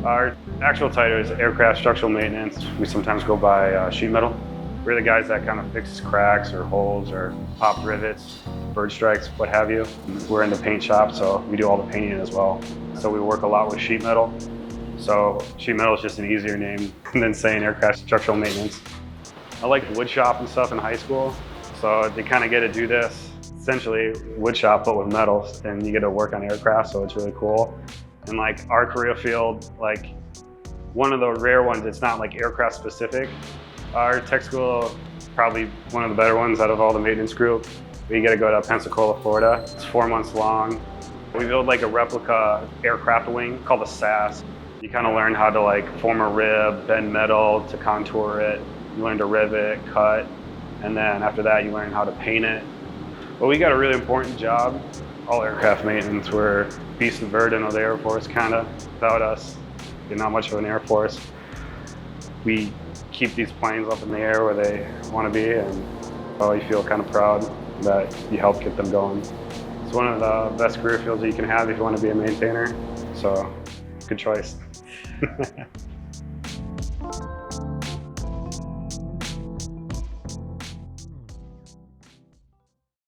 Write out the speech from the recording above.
Our actual title is aircraft structural maintenance. We sometimes go by sheet metal. We're the guys that kind of fix cracks or holes or pop rivets, bird strikes, what have you. We're in the paint shop, so we do all the painting as well. So we work a lot with sheet metal. So sheet metal is just an easier name than saying aircraft structural maintenance. I liked wood shop and stuff in high school, so they kind of get to do this, essentially wood shop but with metals, and you get to work on aircraft, so it's really cool. And like our career field, like one of the rare ones, it's not like aircraft specific. Our tech school, probably one of the better ones out of all the maintenance group. We get to go to Pensacola, Florida. It's 4 months long. We build like a replica aircraft wing called a SAS. You kind of learn how to like form a rib, bend metal to contour it. You learn to rivet, cut, and then after that you learn how to paint it. But we got a really important job. All aircraft maintenance, we're beast of burden of the Air Force, kind of. Without us, you're not much of an Air Force. We keep these planes up in the air where they want to be, and well, you feel kind of proud that you helped get them going. It's one of the best career fields that you can have if you want to be a maintainer, so good choice.